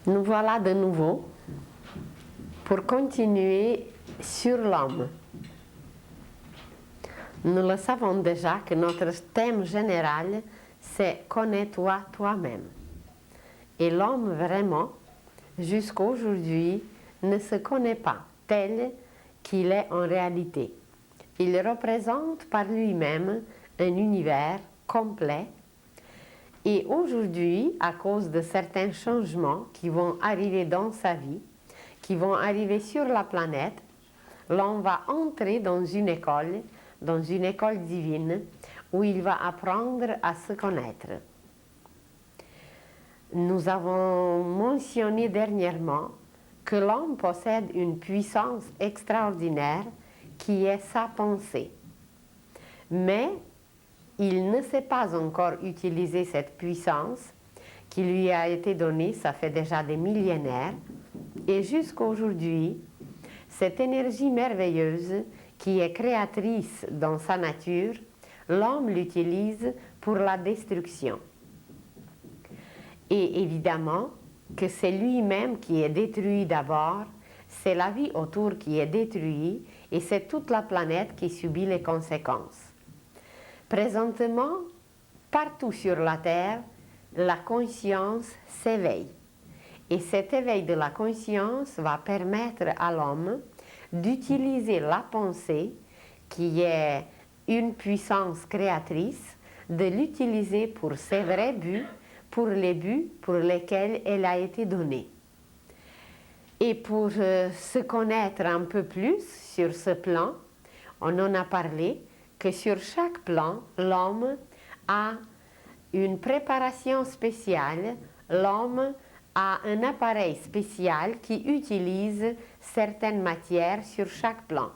Nous voilà de nouveau pour continuer sur l'homme. Nous le savons déjà que notre thème général, c'est « Connais-toi toi-même ». Et l'homme, vraiment, jusqu'à aujourd'hui, ne se connaît pas tel qu'il est en réalité. Il représente par lui-même un univers complet. Et aujourd'hui, à cause de certains changements qui vont arriver dans sa vie, qui vont arriver sur la planète, l'homme va entrer dans une école divine, où il va apprendre à se connaître. Nous avons mentionné dernièrement que l'homme possède une puissance extraordinaire qui est sa pensée. Mais il ne sait pas encore utiliser cette puissance qui lui a été donnée, ça fait déjà des millénaires, et jusqu'à aujourd'hui, cette énergie merveilleuse qui est créatrice dans sa nature, l'homme l'utilise pour la destruction. Et évidemment que c'est lui-même qui est détruit d'abord, c'est la vie autour qui est détruite et c'est toute la planète qui subit les conséquences. Présentement, partout sur la Terre, la conscience s'éveille. Et cet éveil de la conscience va permettre à l'homme d'utiliser la pensée, qui est une puissance créatrice, de l'utiliser pour ses vrais buts, pour les buts pour lesquels elle a été donnée. Et pour se connaître un peu plus sur ce plan, on en a parlé, que sur chaque plan, l'homme a une préparation spéciale, l'homme a un appareil spécial qui utilise certaines matières sur chaque plan.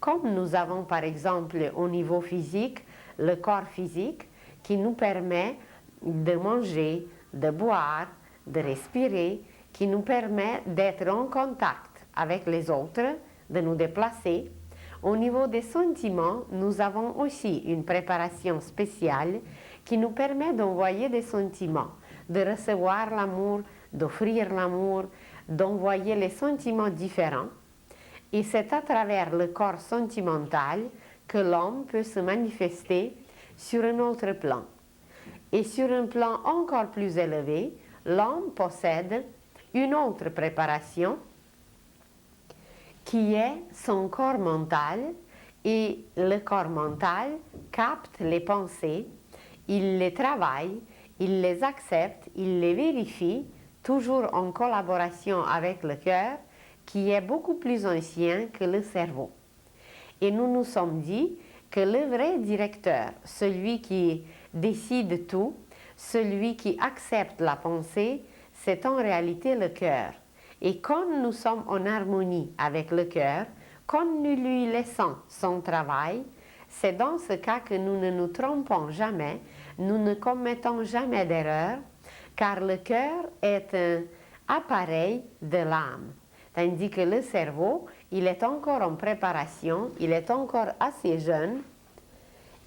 Comme nous avons par exemple au niveau physique, le corps physique qui nous permet de manger, de boire, de respirer, qui nous permet d'être en contact avec les autres, de nous déplacer. Au niveau des sentiments, nous avons aussi une préparation spéciale qui nous permet d'envoyer des sentiments, de recevoir l'amour, d'offrir l'amour, d'envoyer les sentiments différents. Et c'est à travers le corps sentimental que l'homme peut se manifester sur un autre plan. Et sur un plan encore plus élevé, l'homme possède une autre préparation qui est son corps mental, et le corps mental capte les pensées, il les travaille, il les accepte, il les vérifie, toujours en collaboration avec le cœur, qui est beaucoup plus ancien que le cerveau. Et nous nous sommes dit que le vrai directeur, celui qui décide tout, celui qui accepte la pensée, c'est en réalité le cœur. Et quand nous sommes en harmonie avec le cœur, quand nous lui laissons son travail, c'est dans ce cas que nous ne nous trompons jamais, nous ne commettons jamais d'erreur, car le cœur est un appareil de l'âme. Tandis que le cerveau, il est encore en préparation, il est encore assez jeune,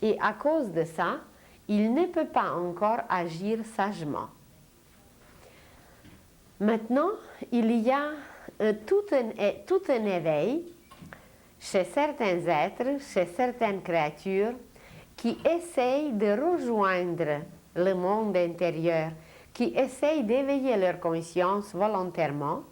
et à cause de ça, il ne peut pas encore agir sagement. Maintenant, il y a tout un éveil chez certains êtres, chez certaines créatures, qui essayent de rejoindre le monde intérieur, qui essayent d'éveiller leur conscience volontairement.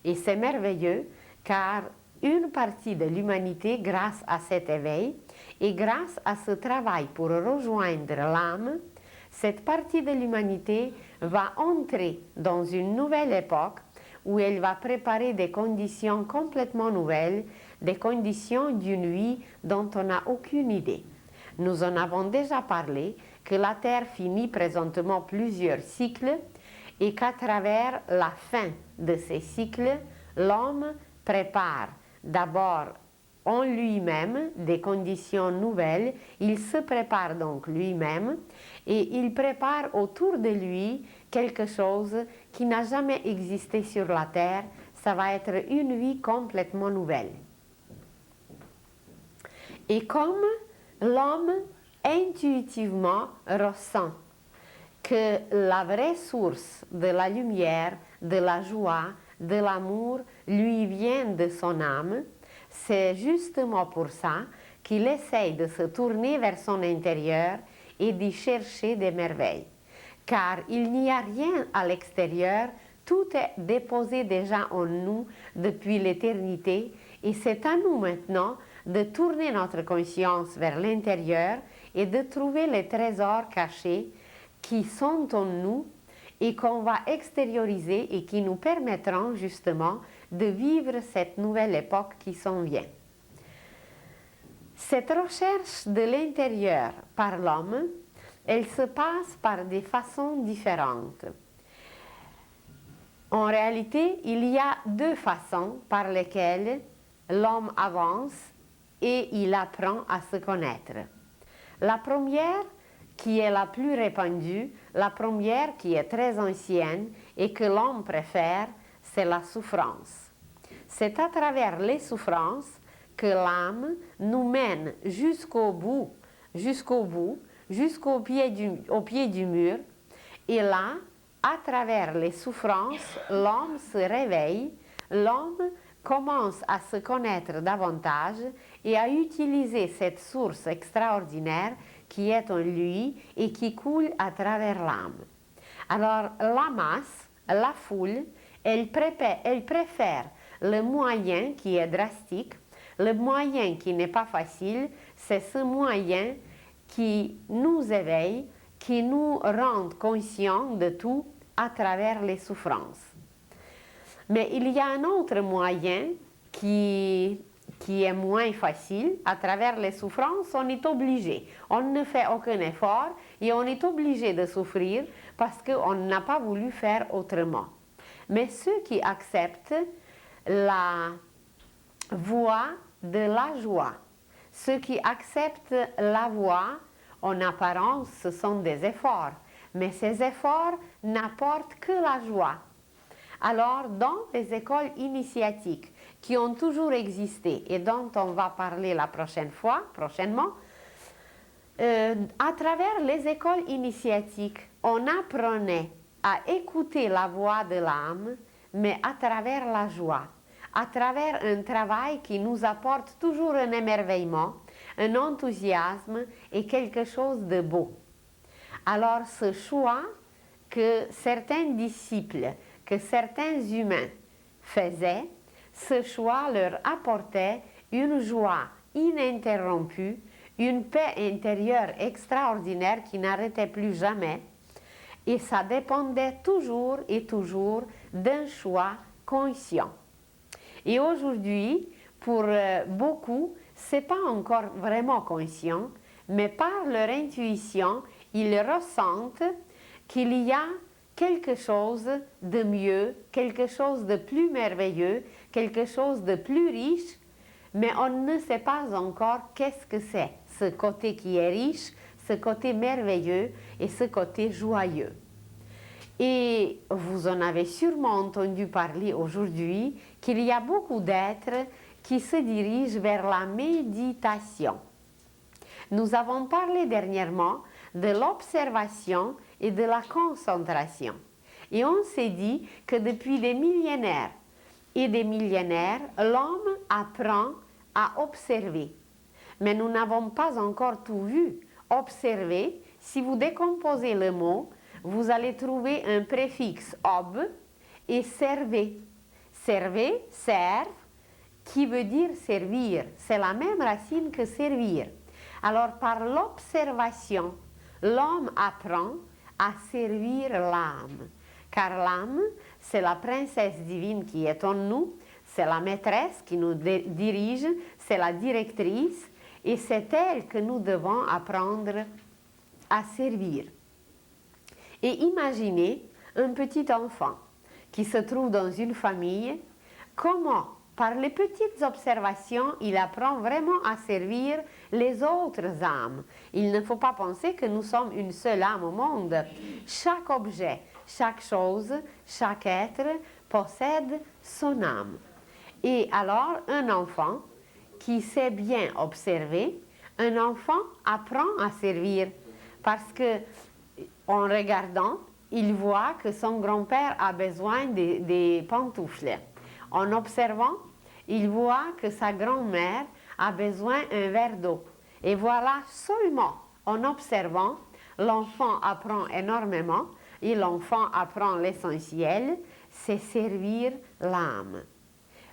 Et c'est merveilleux, car une partie de l'humanité, grâce à cet éveil, et grâce à ce travail pour rejoindre l'âme, cette partie de l'humanité va entrer dans une nouvelle époque où elle va préparer des conditions complètement nouvelles, des conditions d'une vie dont on n'a aucune idée. Nous en avons déjà parlé, que la Terre finit présentement plusieurs cycles et qu'à travers la fin de ces cycles, l'homme prépare d'abord en lui-même des conditions nouvelles, il se prépare donc lui-même et il prépare autour de lui quelque chose qui n'a jamais existé sur la Terre, ça va être une vie complètement nouvelle. Et comme l'homme intuitivement ressent que la vraie source de la lumière, de la joie, de l'amour lui viennent de son âme. C'est justement pour ça qu'il essaye de se tourner vers son intérieur et d'y chercher des merveilles. Car il n'y a rien à l'extérieur, tout est déposé déjà en nous depuis l'éternité et c'est à nous maintenant de tourner notre conscience vers l'intérieur et de trouver les trésors cachés qui sont en nous et qu'on va extérioriser et qui nous permettront justement de vivre cette nouvelle époque qui s'en vient. Cette recherche de l'intérieur par l'homme, elle se passe par des façons différentes. En réalité, il y a deux façons par lesquelles l'homme avance et il apprend à se connaître. La première, qui est la plus répandue, la première qui est très ancienne et que l'homme préfère, c'est la souffrance. C'est à travers les souffrances que l'âme nous mène jusqu'au pied du mur. Et là, à travers les souffrances, l'homme se réveille, l'homme commence à se connaître davantage et à utiliser cette source extraordinaire qui est en lui et qui coule à travers l'âme. Alors la masse, la foule, elle préfère le moyen qui est drastique, le moyen qui n'est pas facile, c'est ce moyen qui nous éveille, qui nous rend conscients de tout à travers les souffrances. Mais il y a un autre moyen qui est moins facile. À travers les souffrances, on est obligé. On ne fait aucun effort et on est obligé de souffrir parce qu'on n'a pas voulu faire autrement. Mais ceux qui acceptent la voie de la joie, ceux qui acceptent la voie, en apparence, ce sont des efforts, mais ces efforts n'apportent que la joie. Alors, dans les écoles initiatiques qui ont toujours existé et dont on va parler la prochainement, à travers les écoles initiatiques, on apprenait à écouter la voix de l'âme, mais à travers la joie, à travers un travail qui nous apporte toujours un émerveillement, un enthousiasme et quelque chose de beau. Alors, ce choix que certains disciples, que certains humains faisaient, ce choix leur apportait une joie ininterrompue, une paix intérieure extraordinaire qui n'arrêtait plus jamais. Et ça dépendait toujours et toujours d'un choix conscient. Et aujourd'hui, pour beaucoup, ce n'est pas encore vraiment conscient, mais par leur intuition, ils ressentent qu'il y a quelque chose de mieux, quelque chose de plus merveilleux, quelque chose de plus riche, mais on ne sait pas encore qu'est-ce que c'est, ce côté qui est riche, ce côté merveilleux et ce côté joyeux. Et vous en avez sûrement entendu parler aujourd'hui qu'il y a beaucoup d'êtres qui se dirigent vers la méditation. Nous avons parlé dernièrement de l'observation et de la concentration. Et on s'est dit que depuis des millénaires et des millénaires, l'homme apprend à observer. Mais nous n'avons pas encore tout vu. Observer, si vous décomposez le mot, vous allez trouver un préfixe ob et servez. Servez, serve, qui veut dire servir. C'est la même racine que servir. Alors par l'observation, l'homme apprend à servir l'âme. Car l'âme, c'est la princesse divine qui est en nous, c'est la maîtresse qui nous dirige, c'est la directrice, et c'est elle que nous devons apprendre à servir. Et imaginez un petit enfant qui se trouve dans une famille, comment, par les petites observations, il apprend vraiment à servir les autres âmes. Il ne faut pas penser que nous sommes une seule âme au monde. Chaque objet, chaque chose, chaque être possède son âme. Et alors, un enfant qui sait bien observer, un enfant apprend à servir parce que, en regardant, il voit que son grand-père a besoin des pantoufles. En observant, il voit que sa grand-mère a besoin d'un verre d'eau. Et voilà, seulement en observant, l'enfant apprend énormément et l'enfant apprend l'essentiel, c'est servir l'âme.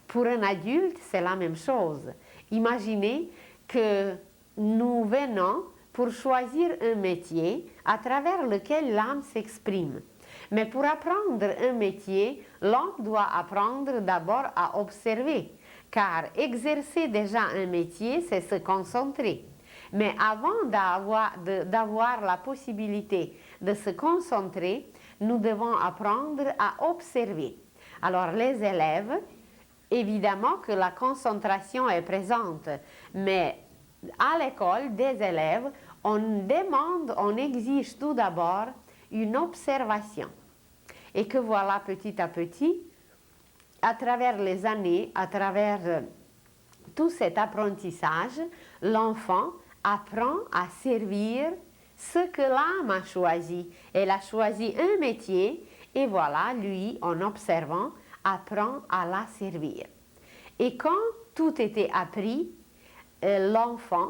Pour un adulte, c'est la même chose. Imaginez que nous venons pour choisir un métier à travers lequel l'âme s'exprime. Mais pour apprendre un métier, l'homme doit apprendre d'abord à observer, car exercer déjà un métier, c'est se concentrer. Mais avant d'avoir la possibilité de se concentrer, nous devons apprendre à observer. Alors les élèves, évidemment que la concentration est présente, mais à l'école des élèves, on exige tout d'abord une observation. Et que voilà, petit à petit, à travers les années, à travers tout cet apprentissage, l'enfant apprend à servir ce que l'âme a choisi. Elle a choisi un métier et voilà, lui, en observant, apprend à la servir. Et quand tout était appris, l'enfant,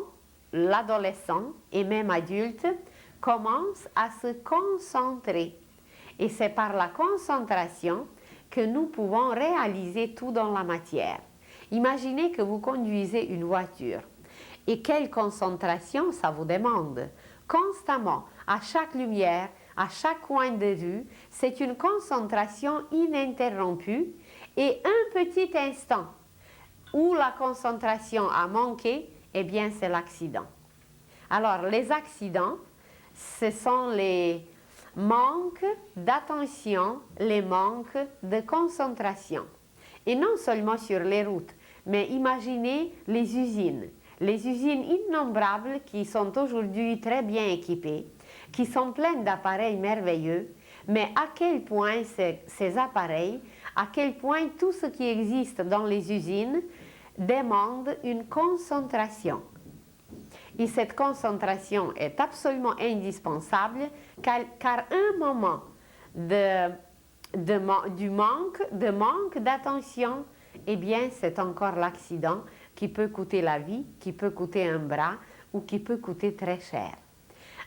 l'adolescent et même adulte commence à se concentrer. Et c'est par la concentration que nous pouvons réaliser tout dans la matière. Imaginez que vous conduisez une voiture. Et quelle concentration ça vous demande? Constamment, à chaque lumière, à chaque coin de rue, c'est une concentration ininterrompue et un petit instant où la concentration a manqué, eh bien c'est l'accident. Alors les accidents, ce sont les manques d'attention, les manques de concentration. Et non seulement sur les routes, mais imaginez les usines innombrables qui sont aujourd'hui très bien équipées, qui sont pleines d'appareils merveilleux, mais à quel point ces appareils, à quel point tout ce qui existe dans les usines demande une concentration. Et cette concentration est absolument indispensable car un moment de manque d'attention, eh bien c'est encore l'accident qui peut coûter la vie, qui peut coûter un bras ou qui peut coûter très cher.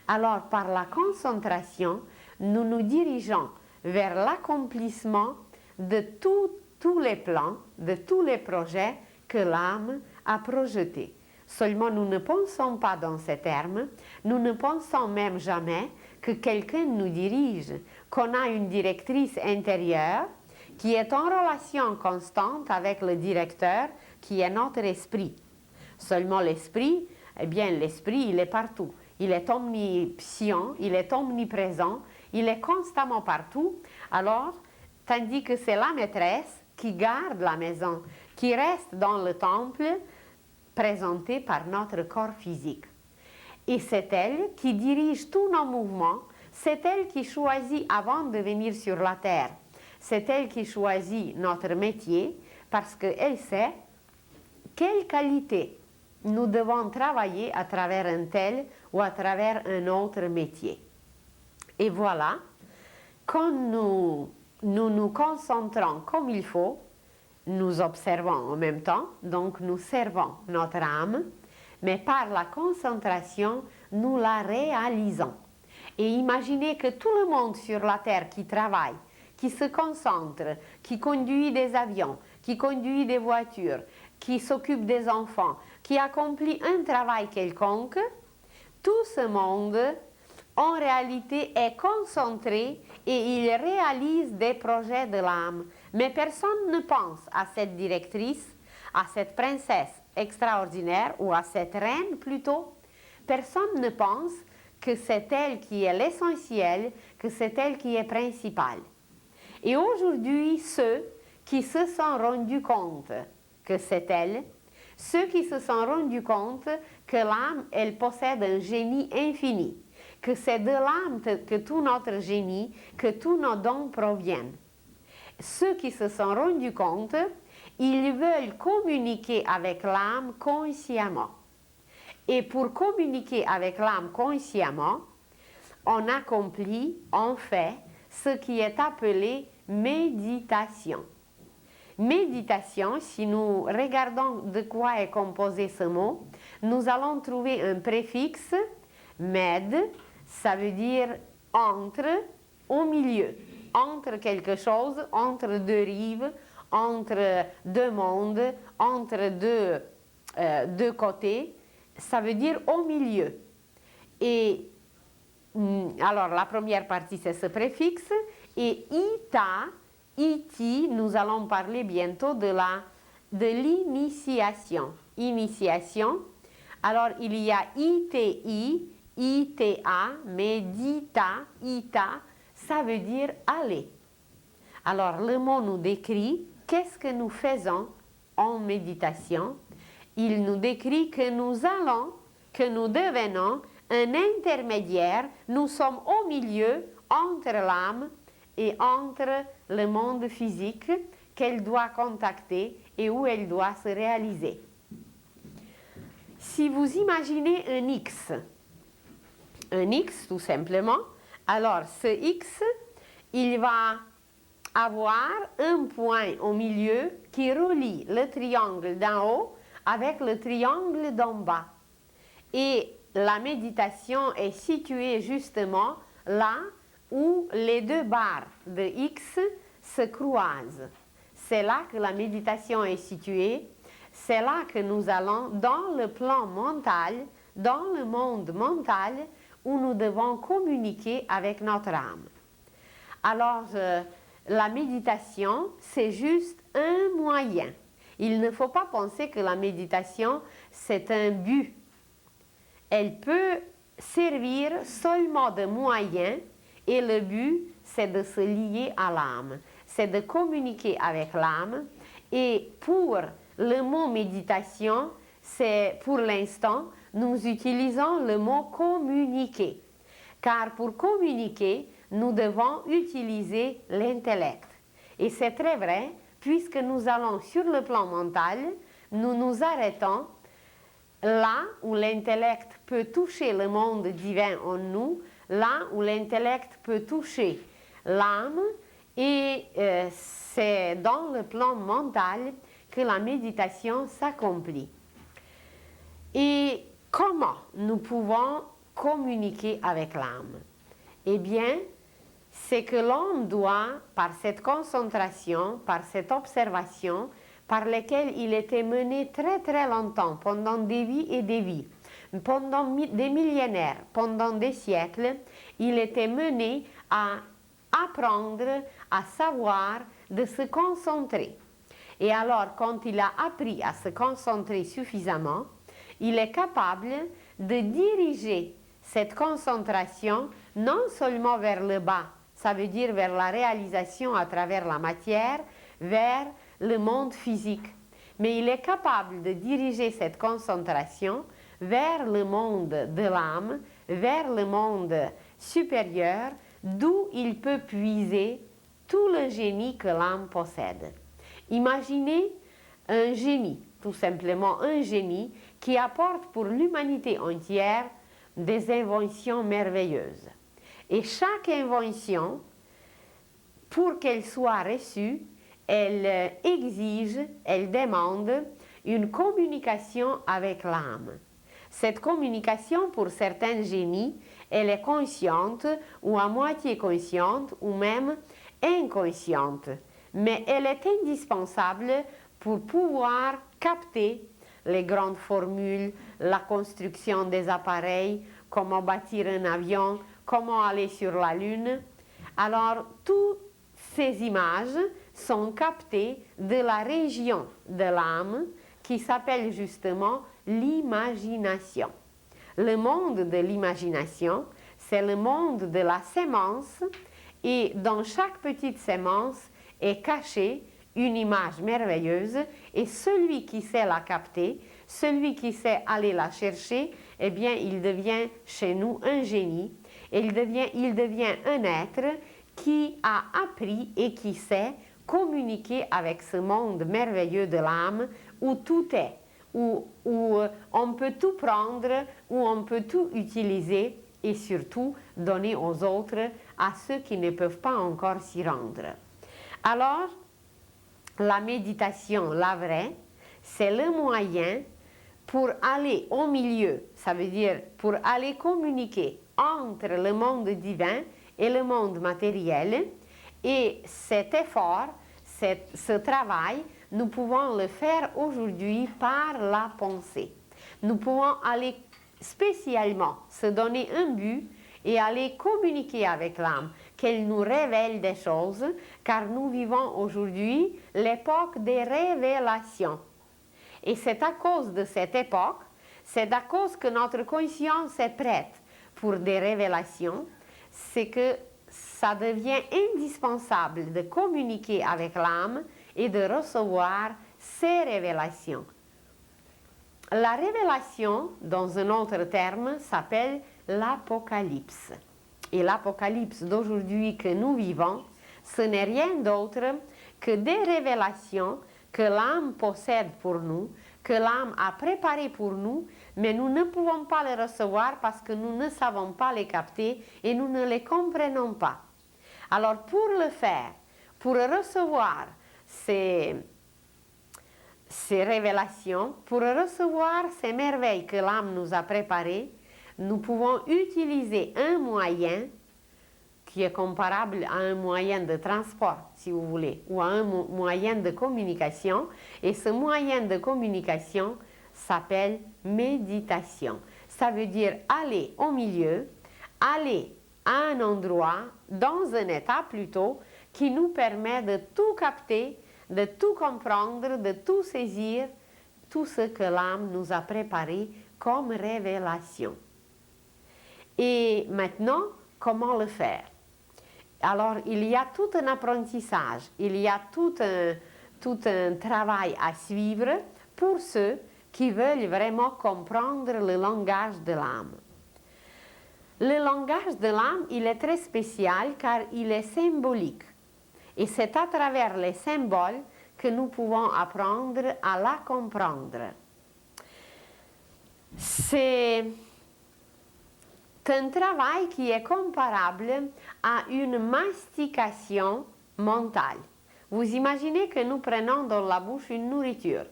Alors par la concentration, nous nous dirigeons vers l'accomplissement de tous les plans, de tous les projets que l'âme a projetés. Seulement nous ne pensons pas dans ces termes, nous ne pensons même jamais que quelqu'un nous dirige, qu'on a une directrice intérieure qui est en relation constante avec le directeur qui est notre esprit. Seulement l'esprit, eh bien l'esprit il est partout, il est omniscient, il est omniprésent, il est constamment partout, alors tandis que c'est la maîtresse qui garde la maison, qui reste dans le temple, présentée par notre corps physique. Et c'est elle qui dirige tous nos mouvements, c'est elle qui choisit avant de venir sur la terre, c'est elle qui choisit notre métier parce qu'elle sait quelle qualité nous devons travailler à travers un tel ou à travers un autre métier. Et voilà, quand nous nous concentrons comme il faut, nous observons en même temps, donc nous servons notre âme, mais par la concentration, nous la réalisons. Et imaginez que tout le monde sur la terre qui travaille, qui se concentre, qui conduit des avions, qui conduit des voitures, qui s'occupe des enfants, qui accomplit un travail quelconque, tout ce monde, en réalité, est concentré et il réalise des projets de l'âme. Mais personne ne pense à cette directrice, à cette princesse extraordinaire ou à cette reine plutôt. Personne ne pense que c'est elle qui est l'essentiel, que c'est elle qui est principale. Et aujourd'hui, ceux qui se sont rendus compte que c'est elle, ceux qui se sont rendus compte que l'âme, elle possède un génie infini, que c'est de l'âme que tout notre génie, que tous nos dons proviennent. Ceux qui se sont rendus compte, ils veulent communiquer avec l'âme consciemment. Et pour communiquer avec l'âme consciemment, on accomplit, on fait ce qui est appelé méditation. Méditation, si nous regardons de quoi est composé ce mot, nous allons trouver un préfixe, med, ça veut dire entre, au milieu, entre quelque chose, entre deux rives, entre deux mondes, entre deux côtés, ça veut dire au milieu. Et alors la première partie c'est ce préfixe, et ita, iti, nous allons parler bientôt de l'initiation. Initiation. Alors il y a iti, ita, mais dita, ita, ça veut dire aller. Alors le mot nous décrit qu'est-ce que nous faisons en méditation. Il nous décrit que nous allons, que nous devenons un intermédiaire, nous sommes au milieu entre l'âme et entre le monde physique qu'elle doit contacter et où elle doit se réaliser. Si vous imaginez un X tout simplement, alors ce X, il va avoir un point au milieu qui relie le triangle d'en haut avec le triangle d'en bas. Et la méditation est située justement là où les deux barres de X se croisent. C'est là que la méditation est située, c'est là que nous allons dans le plan mental, dans le monde mental, où nous devons communiquer avec notre âme. Alors, la méditation, c'est juste un moyen. Il ne faut pas penser que la méditation, c'est un but. Elle peut servir seulement de moyen et le but, c'est de se lier à l'âme, c'est de communiquer avec l'âme. Et pour le mot méditation, c'est pour l'instant, nous utilisons le mot communiquer. Car pour communiquer, nous devons utiliser l'intellect. Et c'est très vrai, puisque nous allons sur le plan mental, nous nous arrêtons là où l'intellect peut toucher le monde divin en nous, là où l'intellect peut toucher l'âme, et c'est dans le plan mental que la méditation s'accomplit. Et comment nous pouvons communiquer avec l'âme? Eh bien, c'est que l'homme doit, par cette concentration, par cette observation, par lesquelles il était mené très très longtemps, pendant des vies et des vies, pendant des millénaires, pendant des siècles, il était mené à apprendre, à savoir, de se concentrer. Et alors, quand il a appris à se concentrer suffisamment, il est capable de diriger cette concentration non seulement vers le bas, ça veut dire vers la réalisation à travers la matière, vers le monde physique. Mais il est capable de diriger cette concentration vers le monde de l'âme, vers le monde supérieur, d'où il peut puiser tout le génie que l'âme possède. Imaginez un génie, tout simplement un génie, qui apporte pour l'humanité entière des inventions merveilleuses. Et chaque invention, pour qu'elle soit reçue, elle exige, elle demande une communication avec l'âme. Cette communication, pour certains génies, elle est consciente ou à moitié consciente ou même inconsciente. Mais elle est indispensable pour pouvoir capter les grandes formules, la construction des appareils, comment bâtir un avion, comment aller sur la Lune. Alors, toutes ces images sont captées de la région de l'âme qui s'appelle justement l'imagination. Le monde de l'imagination, c'est le monde de la sémence, et dans chaque petite sémence est cachée une image merveilleuse, et celui qui sait la capter, celui qui sait aller la chercher, eh bien, il devient chez nous un génie, et il devient un être qui a appris et qui sait communiquer avec ce monde merveilleux de l'âme où tout est, où on peut tout prendre, où on peut tout utiliser et surtout donner aux autres à ceux qui ne peuvent pas encore s'y rendre. Alors, la méditation, la vraie, c'est le moyen pour aller au milieu, ça veut dire pour aller communiquer entre le monde divin et le monde matériel. Et cet effort, ce travail, nous pouvons le faire aujourd'hui par la pensée. Nous pouvons aller spécialement se donner un but et aller communiquer avec l'âme, qu'elle nous révèle des choses, car nous vivons aujourd'hui l'époque des révélations. Et c'est à cause de cette époque, c'est à cause que notre conscience est prête pour des révélations, c'est que ça devient indispensable de communiquer avec l'âme et de recevoir ces révélations. La révélation, dans un autre terme, s'appelle l'Apocalypse. Et l'Apocalypse d'aujourd'hui que nous vivons, ce n'est rien d'autre que des révélations que l'âme possède pour nous, que l'âme a préparées pour nous, mais nous ne pouvons pas les recevoir parce que nous ne savons pas les capter et nous ne les comprenons pas. Alors pour le faire, pour recevoir ces révélations, pour recevoir ces merveilles que l'âme nous a préparées, nous pouvons utiliser un moyen qui est comparable à un moyen de transport, si vous voulez, ou à un moyen de communication. Et ce moyen de communication s'appelle méditation. Ça veut dire aller au milieu, aller à un endroit, dans un état plutôt, qui nous permet de tout capter, de tout comprendre, de tout saisir, tout ce que l'âme nous a préparé comme révélation. Et maintenant, comment le faire? Alors, il y a tout un apprentissage, il y a tout un travail à suivre pour ceux qui veulent vraiment comprendre le langage de l'âme. Le langage de l'âme, il est très spécial car il est symbolique. Et c'est à travers les symboles que nous pouvons apprendre à la comprendre. C'est un travail qui est comparable à une mastication mentale. Vous imaginez que nous prenons dans la bouche une nourriture.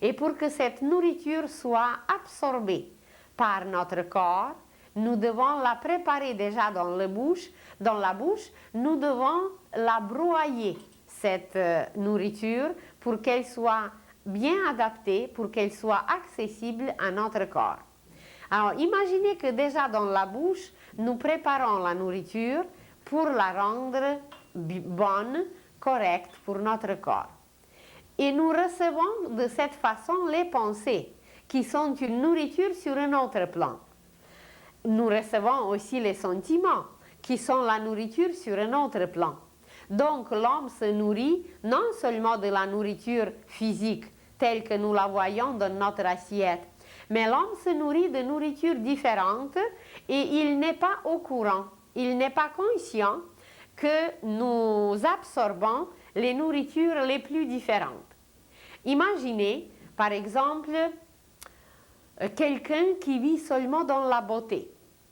Et pour que cette nourriture soit absorbée par notre corps, nous devons la préparer déjà dans la bouche, nous devons la broyer, cette nourriture, pour qu'elle soit bien adaptée, pour qu'elle soit accessible à notre corps. Alors, imaginez que déjà dans la bouche, nous préparons la nourriture pour la rendre bonne, correcte pour notre corps. Et nous recevons de cette façon les pensées, qui sont une nourriture sur un autre plan. Nous recevons aussi les sentiments, qui sont la nourriture sur un autre plan. Donc, l'homme se nourrit non seulement de la nourriture physique, telle que nous la voyons dans notre assiette, mais l'homme se nourrit de nourritures différentes et il n'est pas au courant, il n'est pas conscient que nous absorbons les nourritures les plus différentes. Imaginez, par exemple, quelqu'un qui vit seulement dans la beauté.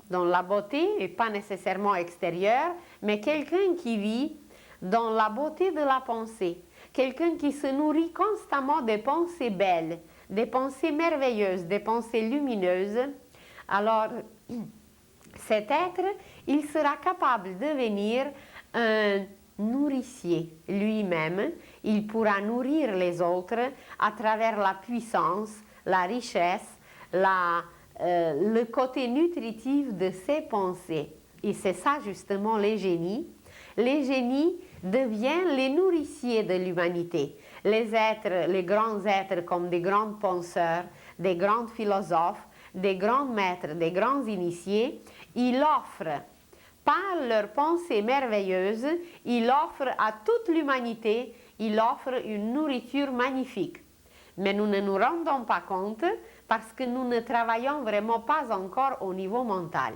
Dans la beauté, et pas nécessairement extérieure, mais quelqu'un qui vit dans la beauté de la pensée. Quelqu'un qui se nourrit constamment des pensées belles, des pensées merveilleuses, des pensées lumineuses. Alors, cet être, il sera capable de devenir un nourricier lui-même. Il pourra nourrir les autres à travers la puissance, la richesse, le côté nutritif de ses pensées. Et c'est ça justement les génies. Les génies deviennent les nourriciers de l'humanité. Les grands êtres comme des grands penseurs, des grands philosophes, des grands maîtres, des grands initiés, ils offrent, par leurs pensées merveilleuses, ils offrent à toute l'humanité, ils offrent une nourriture magnifique. Mais nous ne nous rendons pas compte parce que nous ne travaillons vraiment pas encore au niveau mental.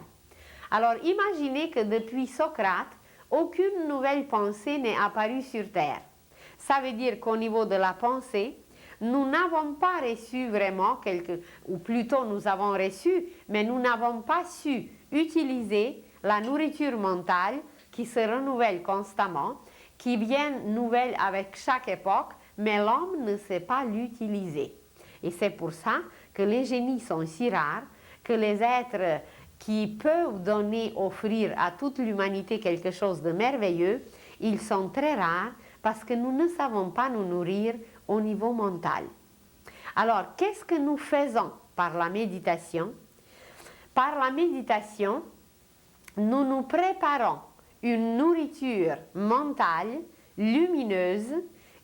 Alors imaginez que depuis Socrate, aucune nouvelle pensée n'est apparue sur Terre. Ça veut dire qu'au niveau de la pensée, nous n'avons pas reçu vraiment ou plutôt nous avons reçu, mais nous n'avons pas su utiliser la nourriture mentale qui se renouvellent constamment, qui viennent nouvelles avec chaque époque, mais l'homme ne sait pas l'utiliser. Et c'est pour ça que les génies sont si rares, que les êtres qui peuvent donner, offrir à toute l'humanité quelque chose de merveilleux, ils sont très rares parce que nous ne savons pas nous nourrir au niveau mental. Alors, qu'est-ce que nous faisons par la méditation? Par la méditation, nous nous préparons une nourriture mentale, lumineuse,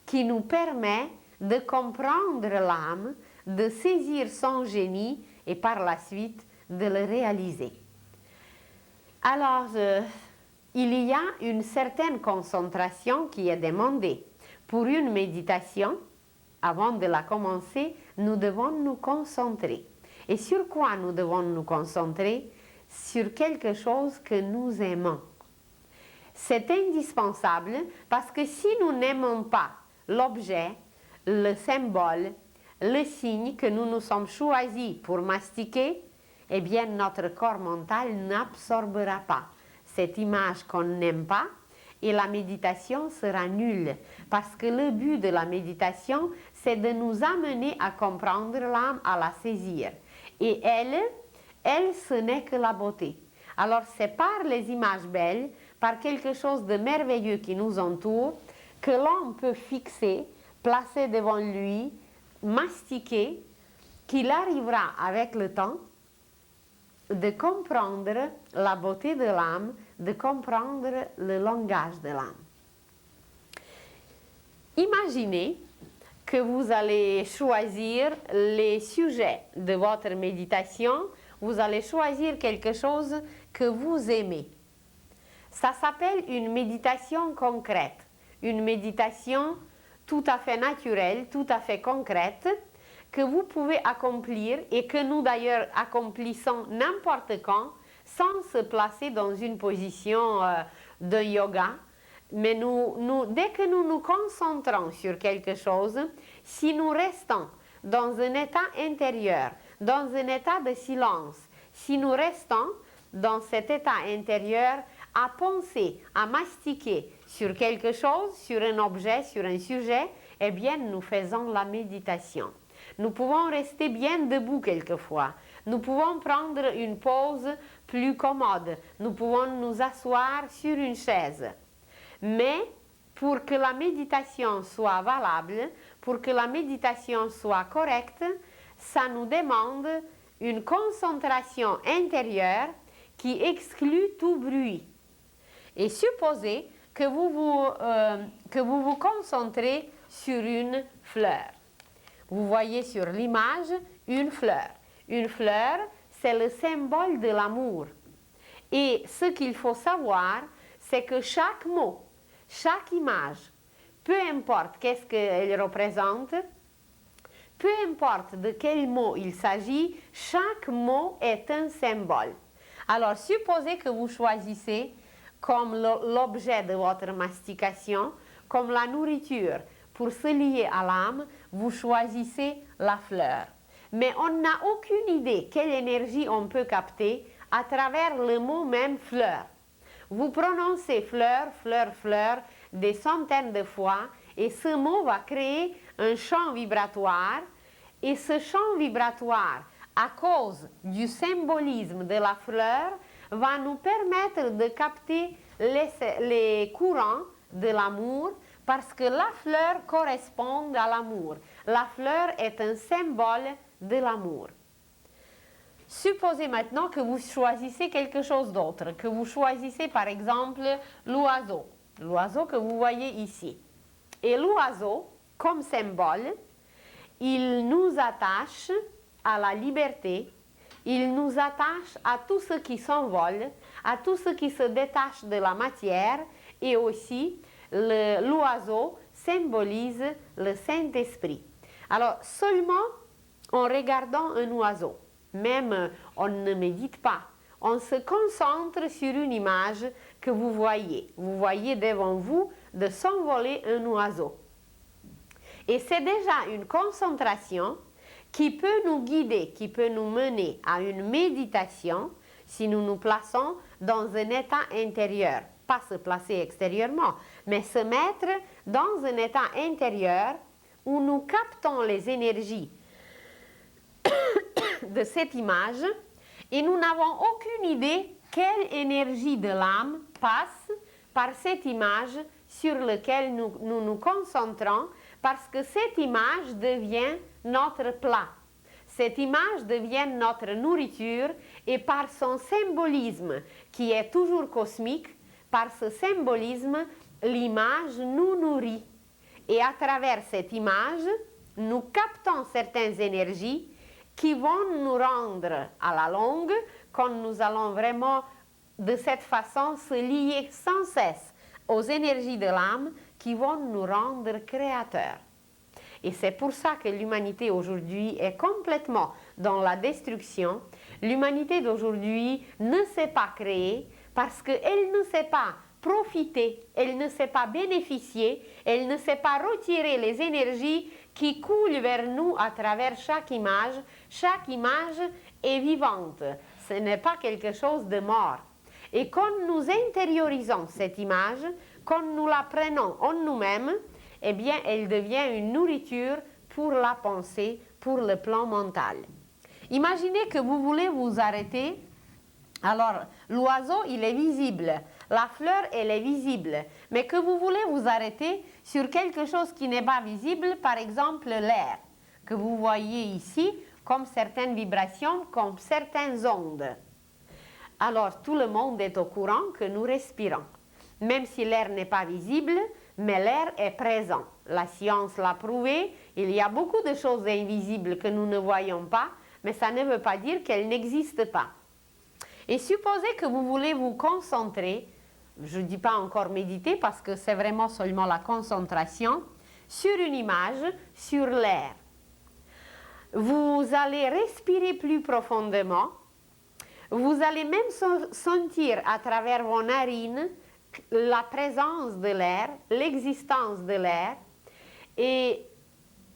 qui nous permet de comprendre l'âme, de saisir son génie et par la suite de le réaliser. Alors, il y a une certaine concentration qui est demandée. Pour une méditation, avant de la commencer, nous devons nous concentrer. Et sur quoi nous devons nous concentrer? Sur quelque chose que nous aimons. C'est indispensable parce que si nous n'aimons pas l'objet, le symbole, le signe que nous nous sommes choisis pour mastiquer, eh bien notre corps mental n'absorbera pas cette image qu'on n'aime pas et la méditation sera nulle parce que le but de la méditation, c'est de nous amener à comprendre l'âme, à la saisir. Et elle, ce n'est que la beauté. Alors c'est par les images belles, par quelque chose de merveilleux qui nous entoure, que l'homme peut fixer, placer devant lui, mastiquer, qu'il arrivera avec le temps de comprendre la beauté de l'âme, de comprendre le langage de l'âme. Imaginez que vous allez choisir les sujets de votre méditation, vous allez choisir quelque chose que vous aimez. Ça s'appelle une méditation concrète, une méditation tout à fait naturelle, tout à fait concrète, que vous pouvez accomplir et que nous d'ailleurs accomplissons n'importe quand, sans se placer dans une position de yoga. Mais dès que nous nous concentrons sur quelque chose, si nous restons dans un état intérieur, dans un état de silence, si nous restons dans cet état intérieur à penser, à mastiquer sur quelque chose, sur un objet, sur un sujet, eh bien nous faisons la méditation. Nous pouvons rester bien debout quelquefois. Nous pouvons prendre une pause plus commode. Nous pouvons nous asseoir sur une chaise. Mais pour que la méditation soit valable, pour que la méditation soit correcte, ça nous demande une concentration intérieure qui exclut tout bruit. Et supposez que vous vous concentrez sur une fleur. Vous voyez sur l'image une fleur. Une fleur, c'est le symbole de l'amour. Et ce qu'il faut savoir, c'est que chaque mot, chaque image, peu importe qu'est-ce qu'elle représente, peu importe de quel mot il s'agit, chaque mot est un symbole. Alors, supposez que vous choisissez comme l'objet de votre mastication, comme la nourriture, pour se lier à l'âme, vous choisissez la fleur. Mais on n'a aucune idée quelle énergie on peut capter à travers le mot même fleur. Vous prononcez fleur, fleur, fleur des centaines de fois et ce mot va créer un champ vibratoire et ce champ vibratoire, à cause du symbolisme de la fleur, va nous permettre de capter les courants de l'amour parce que la fleur correspond à l'amour. La fleur est un symbole de l'amour. Supposez maintenant que vous choisissez quelque chose d'autre, que vous choisissez par exemple l'oiseau que vous voyez ici. Et l'oiseau, comme symbole, il nous attache à la liberté, il nous attache à tout ce qui s'envole, à tout ce qui se détache de la matière et aussi l'oiseau symbolise le Saint-Esprit. Alors seulement en regardant un oiseau, même on ne médite pas, on se concentre sur une image que vous voyez. Vous voyez devant vous de s'envoler un oiseau. Et c'est déjà une concentration qui peut nous guider, qui peut nous mener à une méditation si nous nous plaçons dans un état intérieur. pas se placer extérieurement, mais se mettre dans un état intérieur où nous captons les énergies de cette image et nous n'avons aucune idée quelle énergie de l'âme passe par cette image sur laquelle nous concentrons, parce que cette image devient notre plat. Cette image devient notre nourriture et par son symbolisme, qui est toujours cosmique, par ce symbolisme, l'image nous nourrit. Et à travers cette image, nous captons certaines énergies qui vont nous rendre à la longue, quand nous allons vraiment de cette façon se lier sans cesse aux énergies de l'âme qui vont nous rendre créateurs. Et c'est pour ça que l'humanité aujourd'hui est complètement dans la destruction. L'humanité d'aujourd'hui ne sait pas créer parce qu'elle ne sait pas profiter, elle ne sait pas bénéficier, elle ne sait pas retirer les énergies qui coulent vers nous à travers chaque image. Chaque image est vivante, ce n'est pas quelque chose de mort. Et quand nous intériorisons cette image, quand nous la prenons en nous-mêmes, eh bien, elle devient une nourriture pour la pensée, pour le plan mental. Imaginez que vous voulez vous arrêter. Alors, l'oiseau, il est visible. La fleur, elle est visible. Mais que vous voulez vous arrêter sur quelque chose qui n'est pas visible, par exemple l'air, que vous voyez ici, comme certaines vibrations, comme certaines ondes. Alors, tout le monde est au courant que nous respirons. Même si l'air n'est pas visible, mais l'air est présent. La science l'a prouvé, il y a beaucoup de choses invisibles que nous ne voyons pas, mais ça ne veut pas dire qu'elles n'existent pas. Et supposez que vous voulez vous concentrer, je ne dis pas encore méditer parce que c'est vraiment seulement la concentration, sur une image, sur l'air. Vous allez respirer plus profondément, vous allez même sentir à travers vos narines la présence de l'air, l'existence de l'air, et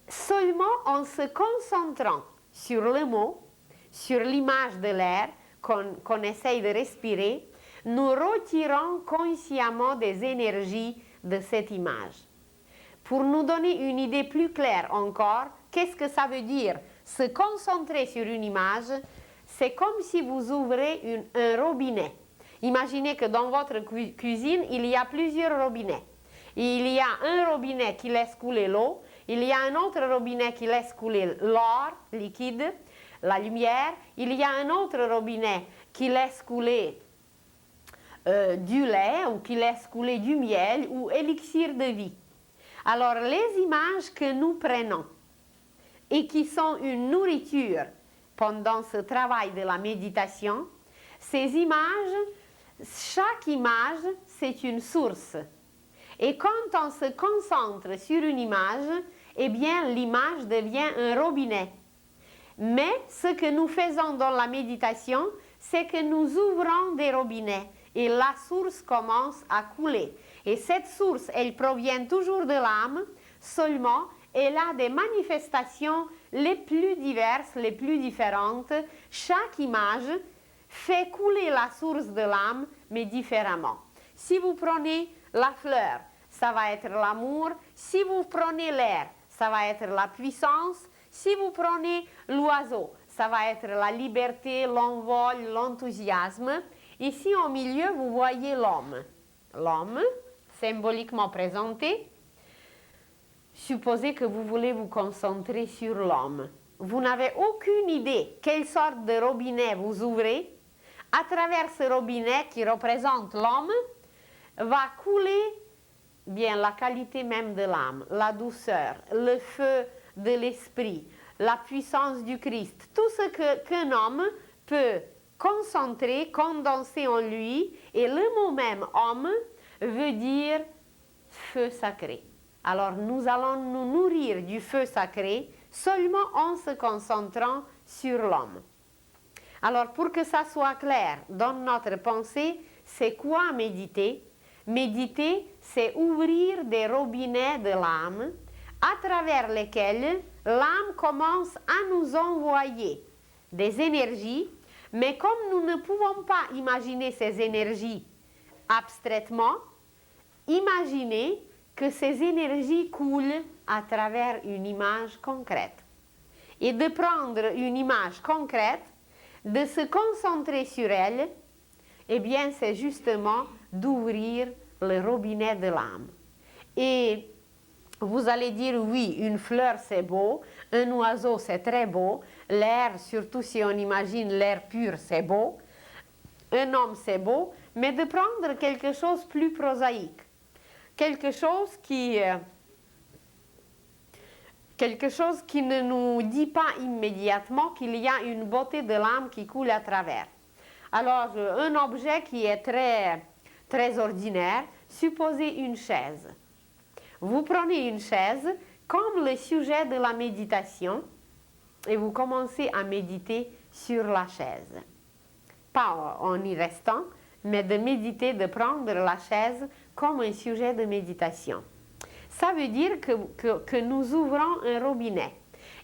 seulement en se concentrant sur le mot, sur l'image de l'air qu'on essaye de respirer, nous retirons consciemment des énergies de cette image. Pour nous donner une idée plus claire encore, qu'est-ce que ça veut dire? Se concentrer sur une image, c'est comme si vous ouvrez un robinet. Imaginez que dans votre cuisine, il y a plusieurs robinets. Il y a un robinet qui laisse couler l'eau, il y a un autre robinet qui laisse couler l'or liquide, la lumière, il y a un autre robinet qui laisse couler du lait ou qui laisse couler du miel ou élixir de vie. Alors les images que nous prenons et qui sont une nourriture pendant ce travail de la méditation, ces images, chaque image, c'est une source. Et quand on se concentre sur une image, eh bien l'image devient un robinet. Mais ce que nous faisons dans la méditation, c'est que nous ouvrons des robinets et la source commence à couler. Et cette source, elle provient toujours de l'âme, seulement elle a des manifestations les plus diverses, les plus différentes. Chaque image fait couler la source de l'âme, mais différemment. Si vous prenez la fleur, ça va être l'amour. Si vous prenez l'air, ça va être la puissance. Si vous prenez l'oiseau, ça va être la liberté, l'envol, l'enthousiasme. Ici, au milieu, vous voyez l'homme. L'homme, symboliquement présenté. Supposez que vous voulez vous concentrer sur l'homme. Vous n'avez aucune idée quelle sorte de robinet vous ouvrez. À travers ce robinet qui représente l'homme, va couler bien la qualité même de l'âme, la douceur, le feu de l'esprit, la puissance du Christ. Tout ce qu'un homme peut concentrer, condenser en lui, et le mot même homme veut dire feu sacré. Alors nous allons nous nourrir du feu sacré seulement en se concentrant sur l'homme. Alors pour que ça soit clair dans notre pensée, c'est quoi méditer? Méditer, c'est ouvrir des robinets de l'âme à travers lesquels l'âme commence à nous envoyer des énergies, mais comme nous ne pouvons pas imaginer ces énergies abstraitement, imaginez que ces énergies coulent à travers une image concrète. Et de prendre une image concrète, de se concentrer sur elle, eh bien, c'est justement d'ouvrir le robinet de l'âme. Et vous allez dire, oui, une fleur, c'est beau, un oiseau, c'est très beau, l'air, surtout si on imagine l'air pur, c'est beau, un homme, c'est beau, mais de prendre quelque chose de plus prosaïque, quelque chose qui ne nous dit pas immédiatement qu'il y a une beauté de l'âme qui coule à travers. Alors, un objet qui est très, très ordinaire, supposez une chaise. Vous prenez une chaise comme le sujet de la méditation et vous commencez à méditer sur la chaise. Pas en y restant, mais de méditer, de prendre la chaise comme un sujet de méditation. Ça veut dire que nous ouvrons un robinet.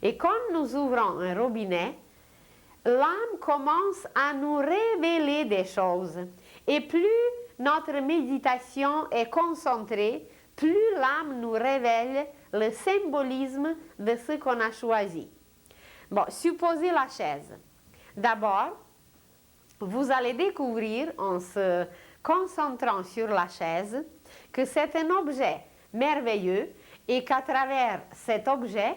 Et quand nous ouvrons un robinet, l'âme commence à nous révéler des choses. Et plus notre méditation est concentrée, plus l'âme nous révèle le symbolisme de ce qu'on a choisi. Bon, supposez la chaise. D'abord, vous allez découvrir, en se concentrant sur la chaise, que c'est un objet merveilleux et qu'à travers cet objet,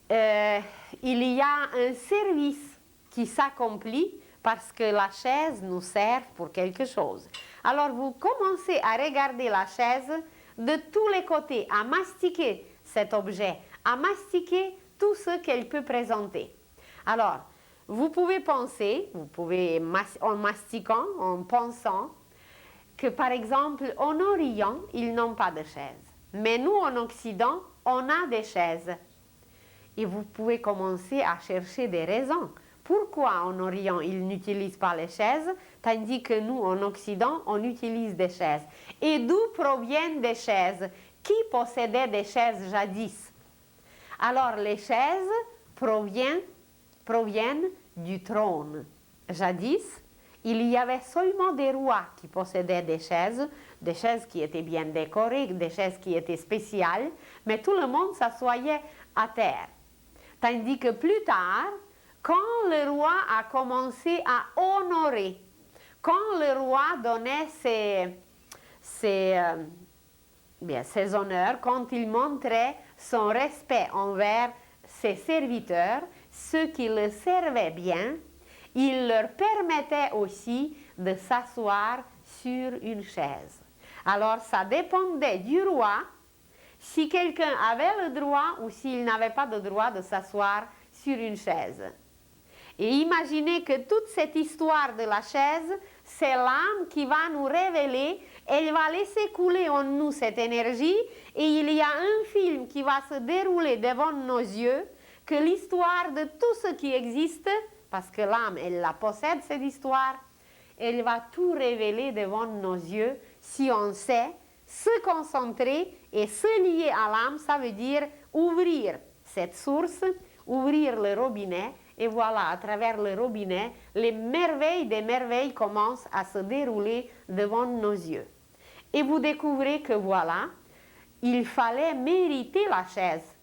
il y a un service qui s'accomplit parce que la chaise nous sert pour quelque chose. Alors vous commencez à regarder la chaise de tous les côtés, à mastiquer cet objet, à mastiquer tout ce qu'elle peut présenter. Alors, vous pouvez penser, en mastiquant, en pensant, que par exemple, en Orient, ils n'ont pas de chaise. Mais nous, en Occident, on a des chaises. Et vous pouvez commencer à chercher des raisons. Pourquoi en Orient, ils n'utilisent pas les chaises, tandis que nous, en Occident, on utilise des chaises? Et d'où proviennent des chaises? Qui possédait des chaises jadis? Alors, les chaises proviennent du trône. Jadis, il y avait seulement des rois qui possédaient des chaises qui étaient bien décorées, des chaises qui étaient spéciales, mais tout le monde s'assoyait à terre. Tandis que plus tard, quand le roi a commencé à honorer, quand le roi donnait ses honneurs, quand il montrait son respect envers ses serviteurs, ceux qui le servaient bien, il leur permettait aussi de s'asseoir sur une chaise. Alors ça dépendait du roi si quelqu'un avait le droit ou s'il n'avait pas le droit de s'asseoir sur une chaise. Et imaginez que toute cette histoire de la chaise, c'est l'âme qui va nous révéler, elle va laisser couler en nous cette énergie et il y a un film qui va se dérouler devant nos yeux, que l'histoire de tout ce qui existe, parce que l'âme, elle la possède cette histoire, elle va tout révéler devant nos yeux si on sait se concentrer et se lier à l'âme, ça veut dire ouvrir cette source, ouvrir le robinet, et voilà, à travers le robinet, les merveilles des merveilles commencent à se dérouler devant nos yeux. Et vous découvrez que voilà, il fallait mériter la chaise.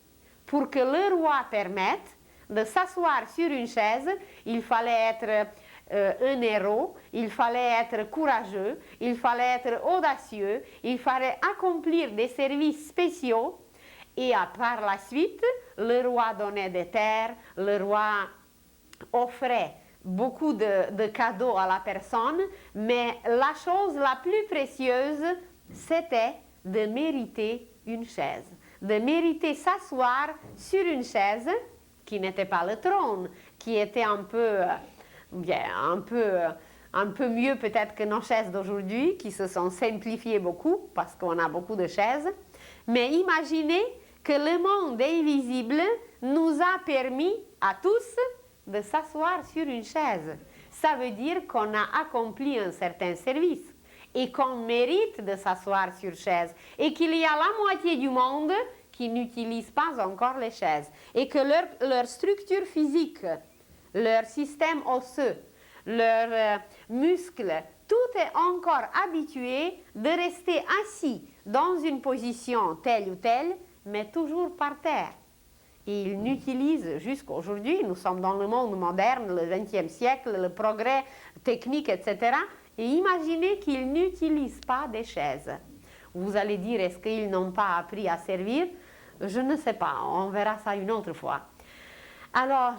Pour que le roi permette de s'asseoir sur une chaise, il fallait être un héros, il fallait être courageux, il fallait être audacieux, il fallait accomplir des services spéciaux. Et par la suite, le roi donnait des terres, le roi offrait beaucoup de cadeaux à la personne, mais la chose la plus précieuse, c'était de mériter une chaise, de mériter s'asseoir sur une chaise qui n'était pas le trône, qui était un peu mieux peut-être que nos chaises d'aujourd'hui, qui se sont simplifiées beaucoup, parce qu'on a beaucoup de chaises. Mais imaginez que le monde invisible nous a permis à tous de s'asseoir sur une chaise. Ça veut dire qu'on a accompli un certain service et qu'on mérite de s'asseoir sur chaise et qu'il y a la moitié du monde qui n'utilise pas encore les chaises et que leur structure physique, leur système osseux, leurs muscles, tout est encore habitué de rester assis dans une position telle ou telle, mais toujours par terre. Et ils n'utilisent jusqu'à aujourd'hui, nous sommes dans le monde moderne, le XXe siècle, le progrès technique, etc. Et imaginez qu'ils n'utilisent pas des chaises. Vous allez dire, est-ce qu'ils n'ont pas appris à servir? Je ne sais pas, on verra ça une autre fois. Alors,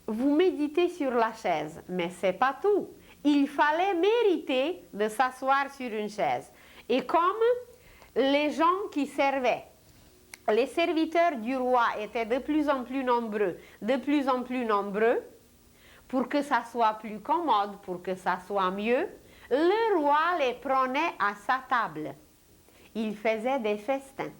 vous méditez sur la chaise, mais ce n'est pas tout. Il fallait mériter de s'asseoir sur une chaise. Et comme les gens qui servaient, les serviteurs du roi étaient de plus en plus nombreux, pour que ça soit plus commode, pour que ça soit mieux, le roi les prenait à sa table. Il faisait des festins.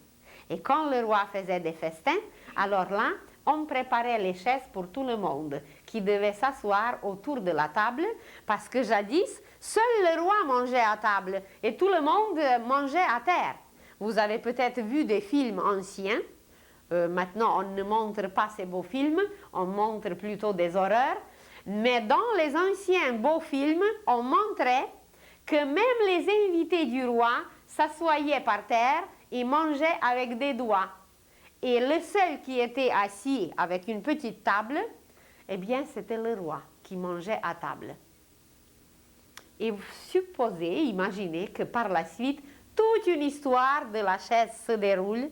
Et quand le roi faisait des festins, alors là, on préparait les chaises pour tout le monde qui devait s'asseoir autour de la table parce que jadis, seul le roi mangeait à table et tout le monde mangeait à terre. Vous avez peut-être vu des films anciens. Maintenant, on ne montre pas ces beaux films, on montre plutôt des horreurs. Mais dans les anciens beaux films, on montrait que même les invités du roi s'assoyaient par terre et mangeaient avec des doigts. Et le seul qui était assis avec une petite table, eh bien, c'était le roi qui mangeait à table. Et vous supposez, imaginez que par la suite, toute une histoire de la chaise se déroule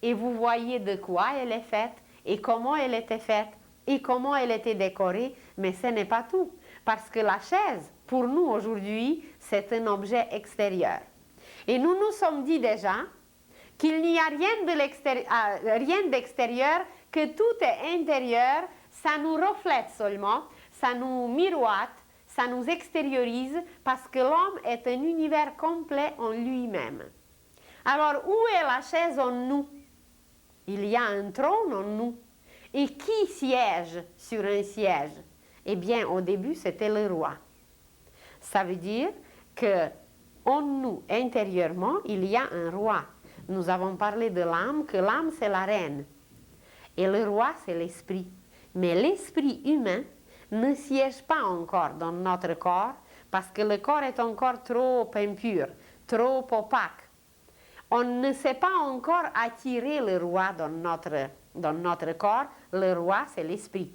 et vous voyez de quoi elle est faite et comment elle était faite et comment elle était décorée, mais ce n'est pas tout. Parce que la chaise, pour nous aujourd'hui, c'est un objet extérieur. Et nous nous sommes dit déjà qu'il n'y a rien d'extérieur, que tout est intérieur, ça nous reflète seulement, ça nous miroite, ça nous extériorise, parce que l'homme est un univers complet en lui-même. Alors, où est la chaise en nous? Il y a un trône en nous. Et qui siège sur un siège? Eh bien, au début, c'était le roi. Ça veut dire que en nous, intérieurement, il y a un roi. Nous avons parlé de l'âme, que l'âme, c'est la reine. Et le roi, c'est l'esprit. Mais l'esprit humain ne siège pas encore dans notre corps, parce que le corps est encore trop impur, trop opaque. On ne sait pas encore attirer le roi dans notre corps. Le roi, c'est l'esprit.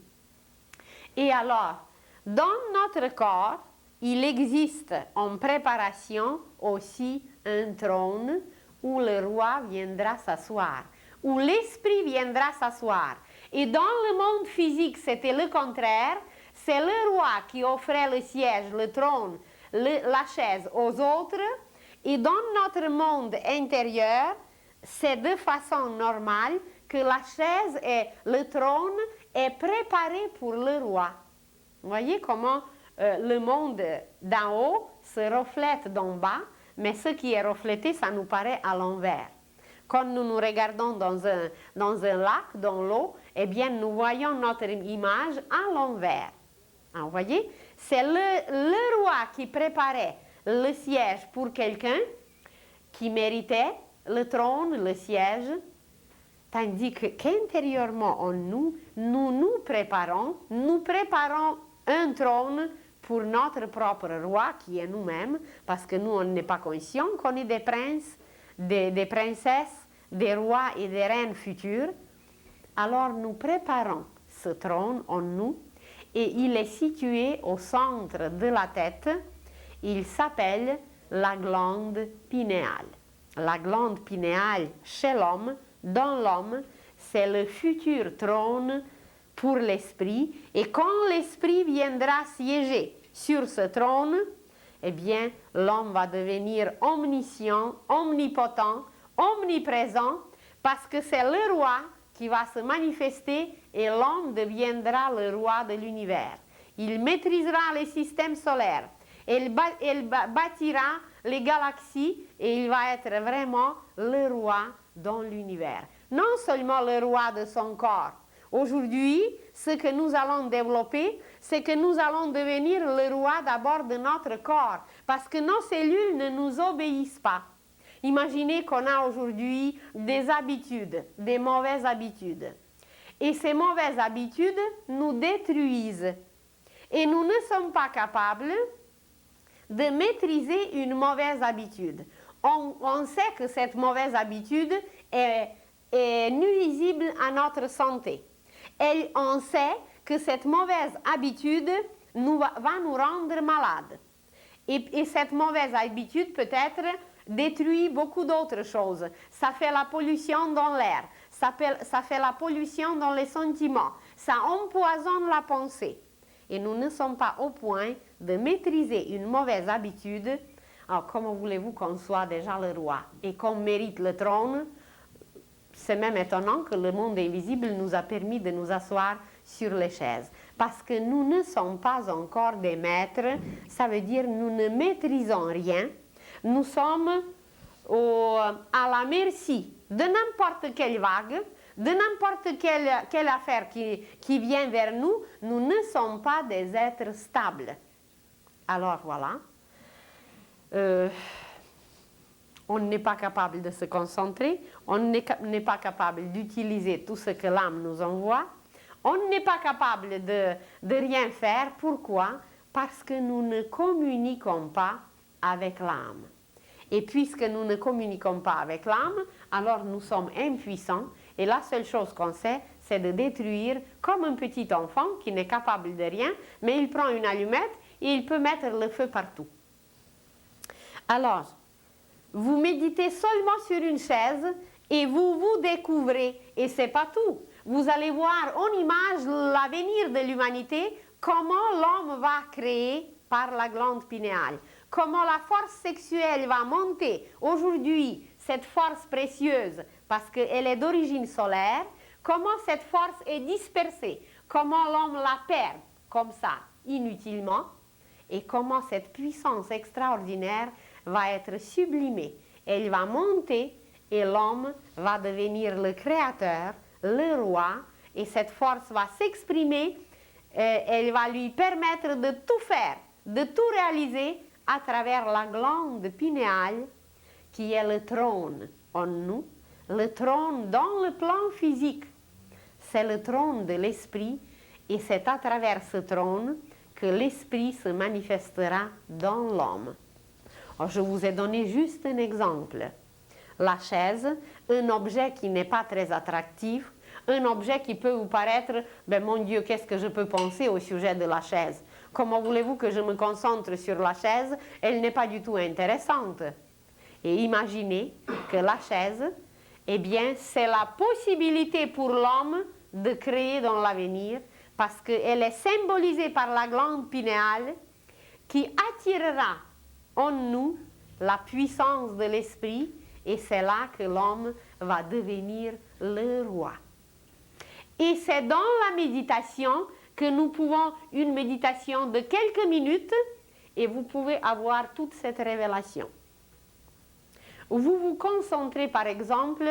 Et alors, dans notre corps, il existe en préparation aussi un trône où le roi viendra s'asseoir, où l'esprit viendra s'asseoir. Et dans le monde physique, c'était le contraire. C'est le roi qui offrait le siège, le trône, la chaise aux autres. Et dans notre monde intérieur, c'est de façon normale que la chaise et le trône est préparé pour le roi. Vous voyez comment le monde d'en haut se reflète d'en bas, mais ce qui est reflété, ça nous paraît à l'envers. Quand nous nous regardons dans un lac, dans l'eau, eh bien, nous voyons notre image à l'envers. Hein, vous voyez? C'est le roi qui préparait le siège pour quelqu'un qui méritait le trône, le siège, tandis qu'intérieurement en nous, nous préparons un trône pour notre propre roi qui est nous-mêmes, parce que nous, on n'est pas conscient qu'on est des princes, des princesses, des rois et des reines futures. Alors nous préparons ce trône en nous et il est situé au centre de la tête. Il s'appelle la glande pinéale. La glande pinéale chez l'homme, dans l'homme, c'est le futur trône pour l'esprit. Et quand l'esprit viendra siéger sur ce trône, eh bien, l'homme va devenir omniscient, omnipotent, omniprésent, parce que c'est le roi qui va se manifester et l'homme deviendra le roi de l'univers. Il maîtrisera les systèmes solaires, il bâtira les galaxies et il va être vraiment le roi dans l'univers. Non seulement le roi de son corps. Aujourd'hui, ce que nous allons développer, c'est que nous allons devenir le roi d'abord de notre corps, parce que nos cellules ne nous obéissent pas. Imaginez qu'on a aujourd'hui des habitudes, des mauvaises habitudes. Et ces mauvaises habitudes nous détruisent. Et nous ne sommes pas capables de maîtriser une mauvaise habitude. On sait que cette mauvaise habitude est nuisible à notre santé. Et on sait que cette mauvaise habitude va nous rendre malades. Et cette mauvaise habitude peut-être détruit beaucoup d'autres choses. Ça fait la pollution dans l'air, ça fait la pollution dans les sentiments, ça empoisonne la pensée. Et nous ne sommes pas au point de maîtriser une mauvaise habitude. Alors, comment voulez-vous qu'on soit déjà le roi et qu'on mérite le trône? C'est même étonnant que le monde invisible nous a permis de nous asseoir sur les chaises. Parce que nous ne sommes pas encore des maîtres, ça veut dire nous ne maîtrisons rien. Nous sommes à la merci de n'importe quelle vague, de n'importe quelle affaire qui vient vers nous. Nous ne sommes pas des êtres stables. Alors voilà. On n'est pas capable de se concentrer, on n'est pas capable d'utiliser tout ce que l'âme nous envoie, on n'est pas capable de rien faire. Pourquoi? Parce que nous ne communiquons pas avec l'âme. Et puisque nous ne communiquons pas avec l'âme, alors nous sommes impuissants et la seule chose qu'on sait, c'est de détruire comme un petit enfant qui n'est capable de rien, mais il prend une allumette et il peut mettre le feu partout. Alors, vous méditez seulement sur une chaise et vous vous découvrez. Et ce n'est pas tout. Vous allez voir en image l'avenir de l'humanité, comment l'homme va créer par la glande pinéale. Comment la force sexuelle va monter. Aujourd'hui, cette force précieuse, parce qu'elle est d'origine solaire, comment cette force est dispersée. Comment l'homme la perd comme ça, inutilement. Et comment cette puissance extraordinaire va être sublimée. Elle va monter et l'homme va devenir le créateur, le roi, et cette force va s'exprimer, elle va lui permettre de tout faire, de tout réaliser à travers la glande pinéale qui est le trône en nous, le trône dans le plan physique. C'est le trône de l'esprit et c'est à travers ce trône que l'esprit se manifestera dans l'homme. Je vous ai donné juste un exemple. La chaise, un objet qui n'est pas très attractif, un objet qui peut vous paraître, ben mon Dieu, qu'est-ce que je peux penser au sujet de la chaise? Comment voulez-vous que je me concentre sur la chaise? Elle n'est pas du tout intéressante. Et imaginez que la chaise, eh bien, c'est la possibilité pour l'homme de créer dans l'avenir, parce qu'elle est symbolisée par la glande pinéale qui attirera en nous la puissance de l'esprit et c'est là que l'homme va devenir le roi. Et c'est dans la méditation que nous pouvons, une méditation de quelques minutes, et vous pouvez avoir toute cette révélation. Vous vous concentrez par exemple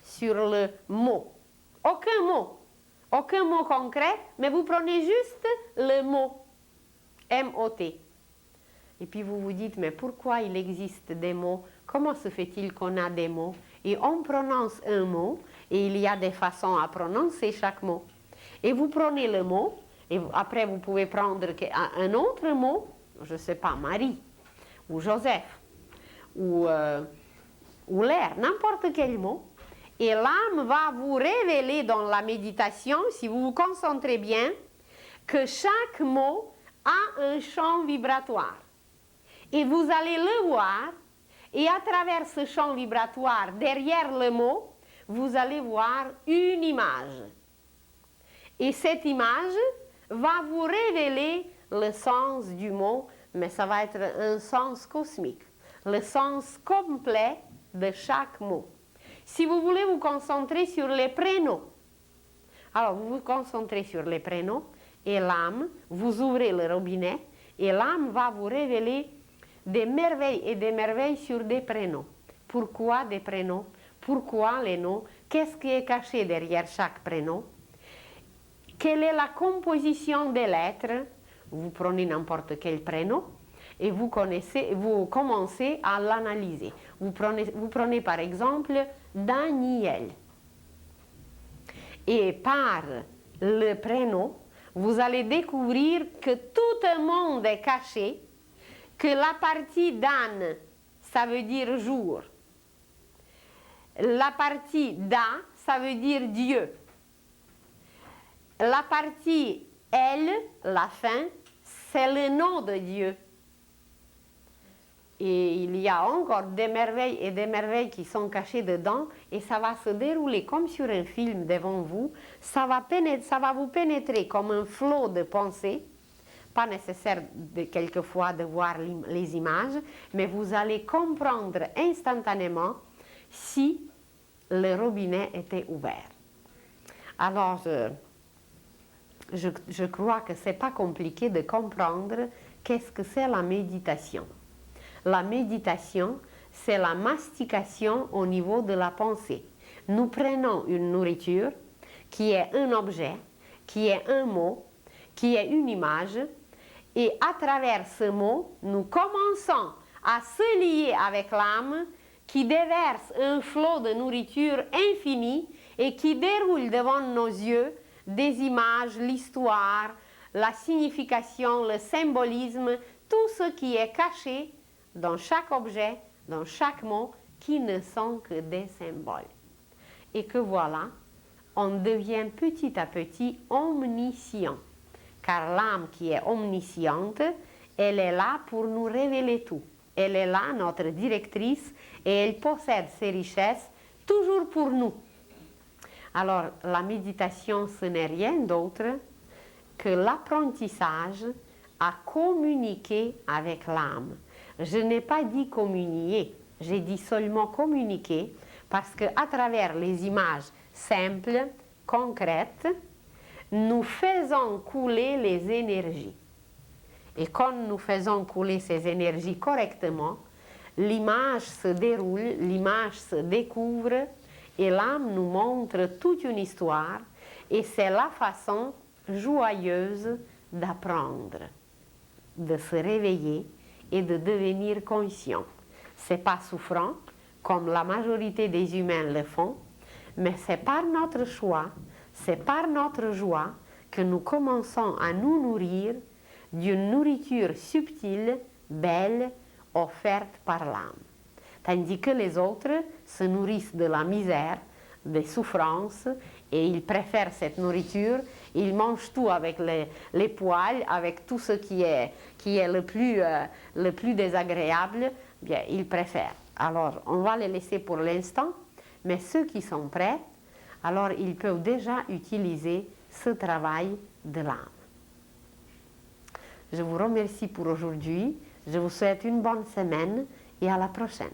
sur le mot. Aucun mot concret, mais vous prenez juste le mot, M-O-T. Et puis vous vous dites, mais pourquoi il existe des mots? Comment se fait-il qu'on a des mots? Et on prononce un mot, et il y a des façons à prononcer chaque mot. Et vous prenez le mot, et après vous pouvez prendre un autre mot, je ne sais pas, Marie, ou Joseph, ou l'air, n'importe quel mot. Et l'âme va vous révéler dans la méditation, si vous vous concentrez bien, que chaque mot a un champ vibratoire. Et vous allez le voir, et à travers ce champ vibratoire, derrière le mot, vous allez voir une image. Et cette image va vous révéler le sens du mot, mais ça va être un sens cosmique, le sens complet de chaque mot. Si vous voulez vous concentrer sur les prénoms, alors vous vous concentrez sur les prénoms, et l'âme, vous ouvrez le robinet, et l'âme va vous révéler des merveilles et des merveilles sur des prénoms. Pourquoi des prénoms? Pourquoi les noms? Qu'est-ce qui est caché derrière chaque prénom? Quelle est la composition des lettres? Vous prenez n'importe quel prénom et vous commencez à l'analyser. Vous prenez par exemple Daniel. Et par le prénom, vous allez découvrir que tout le monde est caché, que la partie d'Anne, ça veut dire jour. La partie Da, ça veut dire Dieu. La partie Elle, la fin, c'est le nom de Dieu. Et il y a encore des merveilles et des merveilles qui sont cachées dedans, et ça va se dérouler comme sur un film devant vous. Ça va vous pénétrer comme un flot de pensées. Pas nécessaire quelquefois de voir les images, mais vous allez comprendre instantanément si le robinet était ouvert. Alors, je crois que ce n'est pas compliqué de comprendre qu'est-ce que c'est la méditation. La méditation, c'est la mastication au niveau de la pensée. Nous prenons une nourriture qui est un objet, qui est un mot, qui est une image, et à travers ce mot, nous commençons à se lier avec l'âme qui déverse un flot de nourriture infinie et qui déroule devant nos yeux des images, l'histoire, la signification, le symbolisme, tout ce qui est caché dans chaque objet, dans chaque mot, qui ne sont que des symboles. Et que voilà, on devient petit à petit omniscient. Car l'âme qui est omnisciente, elle est là pour nous révéler tout. Elle est là, notre directrice, et elle possède ses richesses toujours pour nous. Alors, la méditation, ce n'est rien d'autre que l'apprentissage à communiquer avec l'âme. Je n'ai pas dit communier, j'ai dit seulement communiquer, parce qu'à travers les images simples, concrètes, nous faisons couler les énergies. Et quand nous faisons couler ces énergies correctement, l'image se déroule, l'image se découvre, et l'âme nous montre toute une histoire, et c'est la façon joyeuse d'apprendre, de se réveiller et de devenir conscient. C'est pas souffrant, comme la majorité des humains le font, mais c'est par notre choix, c'est par notre joie que nous commençons à nous nourrir d'une nourriture subtile, belle, offerte par l'âme. Tandis que les autres se nourrissent de la misère, des souffrances, et ils préfèrent cette nourriture, ils mangent tout avec les poils, avec tout ce qui est le plus désagréable, bien, ils préfèrent. Alors, on va les laisser pour l'instant, mais ceux qui sont prêts, alors ils peuvent déjà utiliser ce travail de l'âme. Je vous remercie pour aujourd'hui, je vous souhaite une bonne semaine et à la prochaine.